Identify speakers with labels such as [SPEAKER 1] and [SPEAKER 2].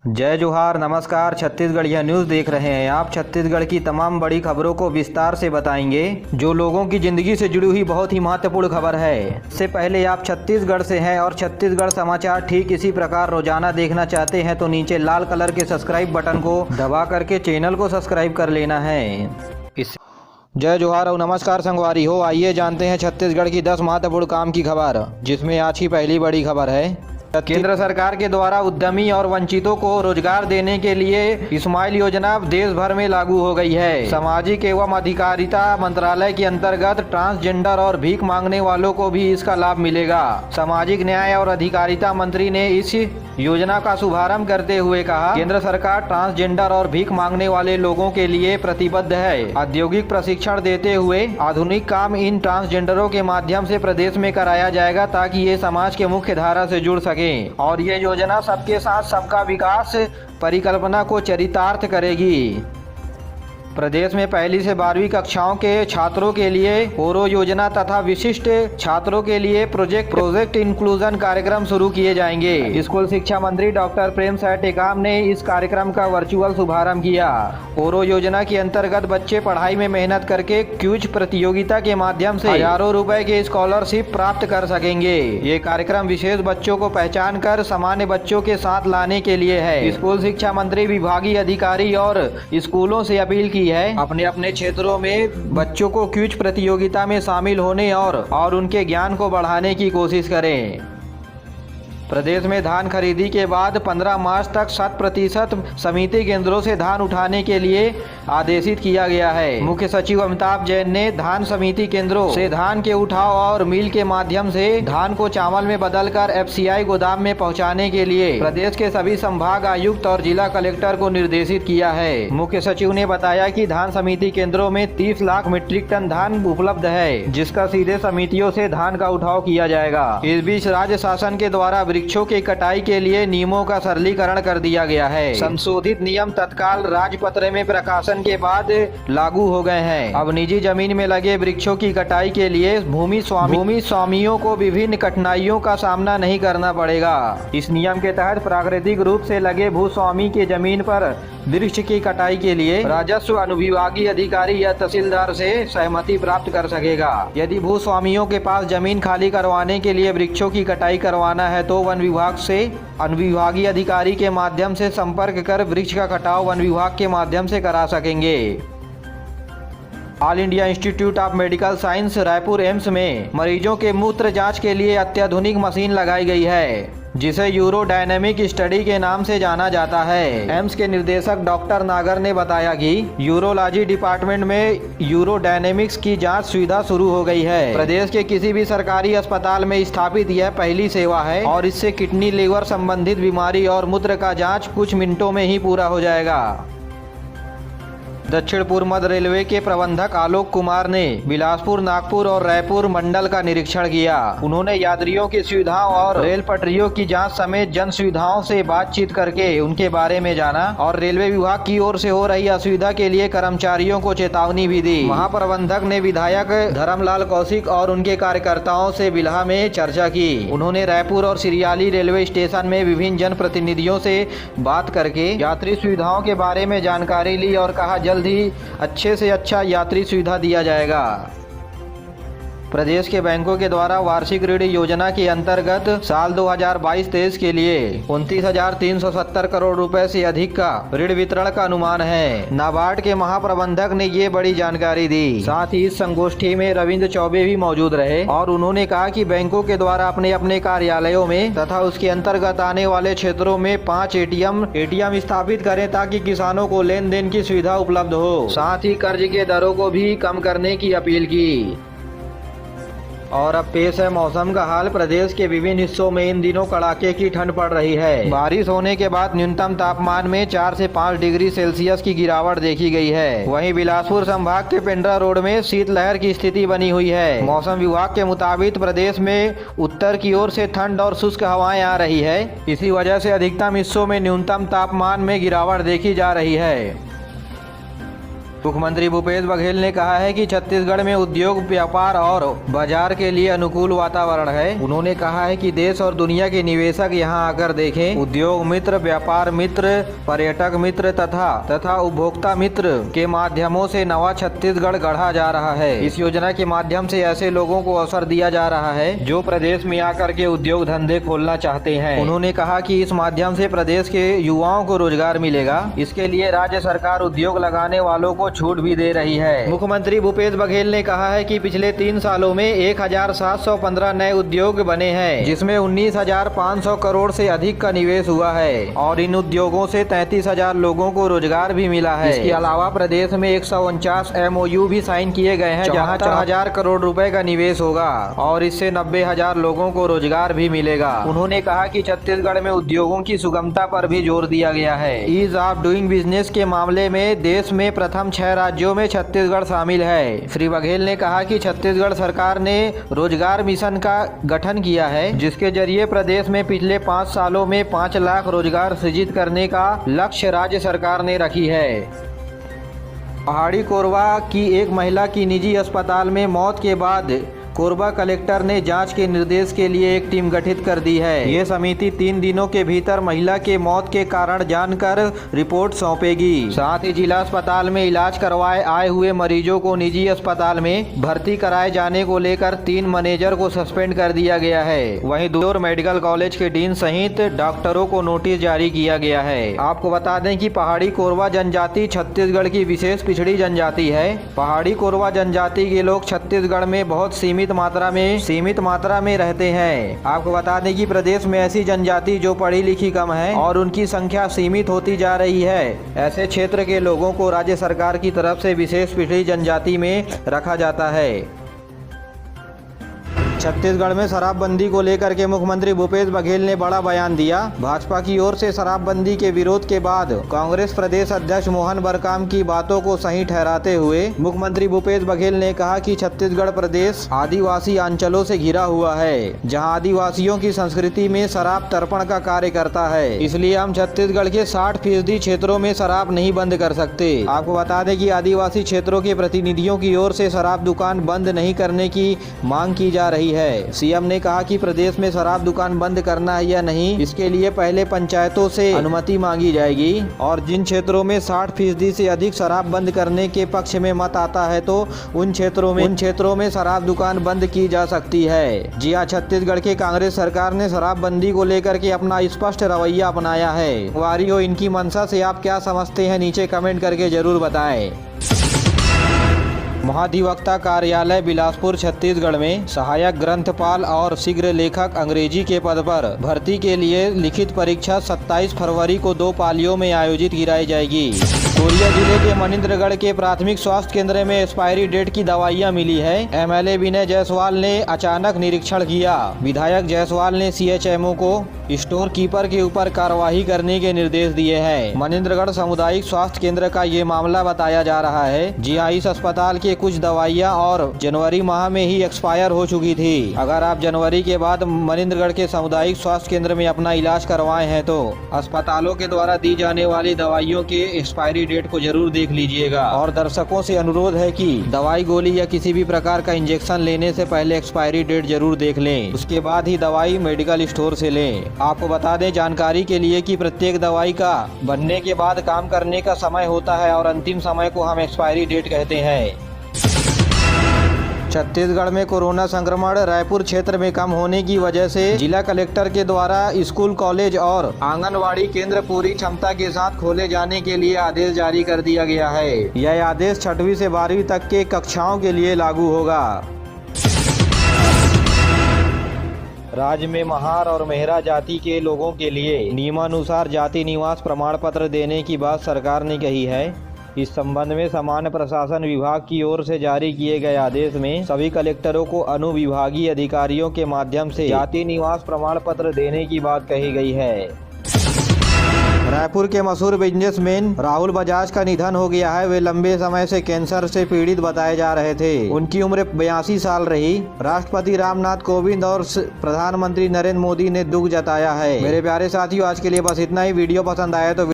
[SPEAKER 1] जय जोहार, नमस्कार। छत्तीसगढ़िया न्यूज़ देख रहे हैं आप। छत्तीसगढ़ की तमाम बड़ी खबरों को विस्तार से बताएंगे, जो लोगों की जिंदगी से जुड़ी हुई बहुत ही महत्वपूर्ण खबर है। इससे पहले आप छत्तीसगढ़ से हैं और छत्तीसगढ़ समाचार ठीक इसी प्रकार रोजाना देखना चाहते हैं तो नीचे लाल कलर के सब्सक्राइब बटन को दबा करके चैनल को सब्सक्राइब कर लेना है। जय जोहार और नमस्कार संगवारी हो। आइए जानते हैं छत्तीसगढ़ की 10 महत्वपूर्ण काम की खबर, जिसमें आज की पहली बड़ी खबर है। केंद्र सरकार के द्वारा उद्यमी और वंचितों को रोजगार देने के लिए स्माइल योजना देश भर में लागू हो गई है। सामाजिक एवं अधिकारिता मंत्रालय के अंतर्गत ट्रांसजेंडर और भीख मांगने वालों को भी इसका लाभ मिलेगा। सामाजिक न्याय और अधिकारिता मंत्री ने इस योजना का शुभारंभ करते हुए कहा, केंद्र सरकार ट्रांसजेंडर और भीख मांगने वाले लोगों के लिए प्रतिबद्ध है। औद्योगिक प्रशिक्षण देते हुए आधुनिक काम इन ट्रांसजेंडरों के माध्यम से प्रदेश में कराया जाएगा, ताकि ये समाज के मुख्य धारा से जुड़ सके और ये योजना सबके साथ सबका विकास परिकल्पना को चरितार्थ करेगी। प्रदेश में पहली से 12वीं कक्षाओं के छात्रों के लिए ओरो योजना तथा विशिष्ट छात्रों के लिए प्रोजेक्ट इंक्लूजन कार्यक्रम शुरू किए जाएंगे। स्कूल शिक्षा मंत्री डॉक्टर प्रेमसाय टेकाम ने इस कार्यक्रम का वर्चुअल शुभारंभ किया। ओरो योजना के अंतर्गत बच्चे पढ़ाई में मेहनत करके क्विज प्रतियोगिता के माध्यम से हजारों रुपए के स्कॉलरशिप प्राप्त कर सकेंगे। ये कार्यक्रम विशेष बच्चों को पहचान कर सामान्य बच्चों के साथ लाने के लिए है। स्कूल शिक्षा मंत्री विभागीय अधिकारी और स्कूलों से अपील की है, अपने अपने क्षेत्रों में बच्चों को क्विज प्रतियोगिता में शामिल होने और उनके ज्ञान को बढ़ाने की कोशिश करें। प्रदेश में धान खरीदी के बाद 15 मार्च तक 100% समिति केंद्रों से धान उठाने के लिए आदेशित किया गया है। मुख्य सचिव अमिताभ जैन ने धान समिति केंद्रों से धान के उठाव और मिल के माध्यम से धान को चावल में बदलकर FCI गोदाम में पहुंचाने के लिए प्रदेश के सभी संभाग आयुक्त और जिला कलेक्टर को निर्देशित किया है। मुख्य सचिव ने बताया कि धान समिति केंद्रों में 30 लाख मीट्रिक टन धान उपलब्ध है, जिसका सीधे समितियों से धान का उठाव किया जाएगा। इस बीच राज्य शासन के द्वारा वृक्षों की कटाई के लिए नियमों का सरलीकरण कर दिया गया है। संशोधित नियम तत्काल राजपत्र में प्रकाशन के बाद लागू हो गए हैं। अब निजी जमीन में लगे वृक्षों की कटाई के लिए भूमि स्वामियों को विभिन्न कठिनाइयों का सामना नहीं करना पड़ेगा। इस नियम के तहत प्राकृतिक रूप से लगे भूस्वामी के जमीन पर वृक्ष की कटाई के लिए राजस्व अनुविभागीय अधिकारी या तहसीलदार से सहमति प्राप्त कर सकेगा। यदि भूस्वामियों के पास जमीन खाली करवाने के लिए वृक्षों की कटाई करवाना है तो वन विभाग से अनुविभागीय अधिकारी के माध्यम से संपर्क कर वृक्ष का कटाव वन विभाग के माध्यम से करा सकेंगे। All India institute of medical science Raipur AIIMS में मरीजों के मूत्र जांच के लिए अत्याधुनिक मशीन लगाई गई है, जिसे यूरोडायनेमिक स्टडी के नाम से जाना जाता है। एम्स के निदेशक डॉक्टर नागर ने बताया कि यूरोलॉजी डिपार्टमेंट में यूरोडायनेमिक्स की जांच सुविधा शुरू हो गई है। प्रदेश के किसी भी सरकारी अस्पताल में स्थापित यह पहली सेवा है और इससे किडनी लीवर संबंधित बीमारी और मूत्र का जांच कुछ मिनटों में ही पूरा हो जाएगा। दक्षिण पूर्व मध्य रेलवे के प्रबंधक आलोक कुमार ने बिलासपुर, नागपुर और रायपुर मंडल का निरीक्षण किया। उन्होंने यात्रियों की सुविधाओं और रेल पटरियों की जांच समेत जन सुविधाओं से बातचीत करके उनके बारे में जाना और रेलवे विभाग की ओर से हो रही असुविधा के लिए कर्मचारियों को चेतावनी भी दी। महाप्रबंधक ने विधायक धर्मलाल कौशिक और उनके कार्यकर्ताओं से बिल्हा में चर्चा की। उन्होंने रायपुर और सिरियाली रेलवे स्टेशन में विभिन्न जन प्रतिनिधियों से बात करके यात्री सुविधाओं के बारे में जानकारी ली और कहा, जल्द ही अच्छे से अच्छा यात्री सुविधा दिया जाएगा। प्रदेश के बैंकों के द्वारा वार्षिक ऋण योजना के अंतर्गत साल 2022-23 के लिए 29,370 करोड़ रुपए से अधिक का ऋण वितरण का अनुमान है। नाबार्ड के महाप्रबंधक ने ये बड़ी जानकारी दी। साथ ही इस संगोष्ठी में रविंद्र चौबे भी मौजूद रहे और उन्होंने कहा कि बैंकों के द्वारा अपने अपने कार्यालयों में तथा उसके अंतर्गत आने वाले क्षेत्रों में 5 एटीएम स्थापित करें, ताकि किसानों को लेन देन की सुविधा उपलब्ध हो। साथ ही कर्ज के दरों को भी कम करने की अपील की। और अब पेश है मौसम का हाल। प्रदेश के विभिन्न हिस्सों में इन दिनों कड़ाके की ठंड पड़ रही है। बारिश होने के बाद न्यूनतम तापमान में 4 से 5 डिग्री सेल्सियस की गिरावट देखी गई है। वहीं बिलासपुर संभाग के पेंड्रा रोड में शीतलहर की स्थिति बनी हुई है। मौसम विभाग के मुताबिक प्रदेश में उत्तर की ओर से ठंड और शुष्क हवाएं आ रही है। इसी वजह से अधिकतम हिस्सों में न्यूनतम तापमान में गिरावट देखी जा रही है। मुख्यमंत्री भूपेश बघेल ने कहा है कि छत्तीसगढ़ में उद्योग, व्यापार और बाजार के लिए अनुकूल वातावरण है। उन्होंने कहा है कि देश और दुनिया के निवेशक यहां आकर देखें। उद्योग मित्र, व्यापार मित्र, पर्यटक मित्र तथा उपभोक्ता मित्र के माध्यमों से नवा छत्तीसगढ़ गढ़ा जा रहा है। इस योजना के माध्यम से ऐसे लोगों को अवसर दिया जा रहा है जो प्रदेश में आकर के उद्योग धंधे खोलना चाहते हैं। उन्होंने कहा कि इस माध्यम से प्रदेश के युवाओं को रोजगार मिलेगा। इसके लिए राज्य सरकार उद्योग लगाने वालों को छूट भी दे रही है। मुख्यमंत्री भूपेश बघेल ने कहा है कि पिछले 3 सालों में 1715 नए उद्योग बने हैं, जिसमें 19,500 करोड़ से अधिक का निवेश हुआ है और इन उद्योगों से 33,000 लोगों को रोजगार भी मिला है। इसके अलावा प्रदेश में 149 MOU भी साइन किए गए हैं, जहां 4,000 करोड़ रुपए का निवेश होगा और इससे 90,000 लोगों को रोजगार भी मिलेगा। उन्होंने कहा कि छत्तीसगढ़ में उद्योगों की सुगमता पर भी जोर दिया गया है। ईज ऑफ डूइंग बिजनेस के मामले में देश में प्रथम 6 राज्यों में छत्तीसगढ़ शामिल है। श्री बघेल ने कहा कि छत्तीसगढ़ सरकार ने रोजगार मिशन का गठन किया है, जिसके जरिए प्रदेश में पिछले 5 सालों में 5 लाख रोजगार सृजित करने का लक्ष्य राज्य सरकार ने रखी है। पहाड़ी कोरबा की एक महिला की निजी अस्पताल में मौत के बाद कोरबा कलेक्टर ने जांच के निर्देश के लिए एक टीम गठित कर दी है। ये समिति 3 दिनों के भीतर महिला के मौत के कारण जानकर रिपोर्ट सौंपेगी। साथ ही जिला अस्पताल में इलाज करवाए आए हुए मरीजों को निजी अस्पताल में भर्ती कराए जाने को लेकर 3 मैनेजर को सस्पेंड कर दिया गया है। वहीं दूर मेडिकल कॉलेज के डीन सहित डॉक्टरों को नोटिस जारी किया गया है। आपको बता दें कि पहाड़ी कोरबा जनजाति छत्तीसगढ़ की विशेष पिछड़ी जनजाति है। पहाड़ी कोरबा जनजाति के लोग छत्तीसगढ़ में बहुत सीमित मात्रा में रहते हैं। आपको बता दें कि प्रदेश में ऐसी जनजाति जो पढ़ी लिखी कम है और उनकी संख्या सीमित होती जा रही है। ऐसे क्षेत्र के लोगों को राज्य सरकार की तरफ से विशेष पिछड़ी जनजाति में रखा जाता है। छत्तीसगढ़ में शराबबंदी को लेकर के मुख्यमंत्री भूपेश बघेल ने बड़ा बयान दिया। भाजपा की ओर से शराबबंदी के विरोध के बाद कांग्रेस प्रदेश अध्यक्ष मोहन बरकाम की बातों को सही ठहराते हुए मुख्यमंत्री भूपेश बघेल ने कहा कि छत्तीसगढ़ प्रदेश आदिवासी अंचलों से घिरा हुआ है, जहां आदिवासियों की संस्कृति में शराब तर्पण का कार्य करता है। इसलिए हम छत्तीसगढ़ के 60% क्षेत्रों में शराब नहीं बंद कर सकते। आपको बता दें कि आदिवासी क्षेत्रों के प्रतिनिधियों की ओर से शराब दुकान बंद नहीं करने की मांग की जा रही है। सीएम ने कहा कि प्रदेश में शराब दुकान बंद करना है या नहीं, इसके लिए पहले पंचायतों से अनुमति मांगी जाएगी और जिन क्षेत्रों में 60% से अधिक शराब बंद करने के पक्ष में मत आता है तो उन क्षेत्रों में शराब दुकान बंद की जा सकती है। जी हां, छत्तीसगढ़ के कांग्रेस सरकार ने शराबबंदी को लेकर के अपना स्पष्ट रवैया अपनाया है। वारी हो इनकी मंशा से आप क्या समझते हैं, नीचे कमेंट करके जरूर बताएं। महाधिवक्ता कार्यालय बिलासपुर छत्तीसगढ़ में सहायक ग्रंथपाल और शीघ्र लेखक अंग्रेजी के पद पर भर्ती के लिए लिखित परीक्षा 27 फरवरी को 2 पालियों में आयोजित कराई जाएगी। कोरिया जिले के मनिंद्रगढ़ के प्राथमिक स्वास्थ्य केंद्र में एक्सपायरी डेट की दवाइयां मिली है। MLA विनय जायसवाल ने अचानक निरीक्षण किया। विधायक जायसवाल ने CHMO को स्टोर कीपर के ऊपर कार्यवाही करने के निर्देश दिए हैं। मनिंद्रगढ़ सामुदायिक स्वास्थ्य केंद्र का ये मामला बताया जा रहा है। जी हां, इस अस्पताल के कुछ दवाइयां और जनवरी माह में ही एक्सपायर हो चुकी थी। अगर आप जनवरी के बाद मनिंद्रगढ़ के सामुदायिक स्वास्थ्य केंद्र में अपना इलाज करवाए हैं तो अस्पतालों के द्वारा दी जाने वाली दवाइयों के एक्सपायरी डेट को जरूर देख लीजिएगा। और दर्शकों से अनुरोध है कि दवाई, गोली या किसी भी प्रकार का इंजेक्शन लेने से पहले एक्सपायरी डेट जरूर देख लें, उसके बाद ही दवाई मेडिकल स्टोर से लें। आपको बता दें जानकारी के लिए कि प्रत्येक दवाई का बनने के बाद काम करने का समय होता है और अंतिम समय को हम एक्सपायरी डेट कहते हैं। छत्तीसगढ़ में कोरोना संक्रमण रायपुर क्षेत्र में कम होने की वजह से जिला कलेक्टर के द्वारा स्कूल, कॉलेज और आंगनवाड़ी केंद्र पूरी क्षमता के साथ खोले जाने के लिए आदेश जारी कर दिया गया है। यह आदेश 6वीं से 12वीं तक के कक्षाओं के लिए लागू होगा। राज्य में महार और मेहरा जाति के लोगों के लिए नियमानुसार जाति निवास प्रमाण पत्र देने की बात सरकार ने कही है। इस संबंध में सामान्य प्रशासन विभाग की ओर से जारी किए गए आदेश में सभी कलेक्टरों को अनुविभागीय अधिकारियों के माध्यम से जाति निवास प्रमाण पत्र देने की बात कही गई है। रायपुर के मशहूर बिजनेसमैन राहुल बजाज का निधन हो गया है। वे लंबे समय से कैंसर से पीड़ित बताए जा रहे थे। उनकी उम्र 82 साल रही। राष्ट्रपति रामनाथ कोविंद और प्रधानमंत्री नरेंद्र मोदी ने दुख जताया है। मेरे प्यारे साथियों, आज के लिए बस इतना ही। वीडियो पसंद आया तो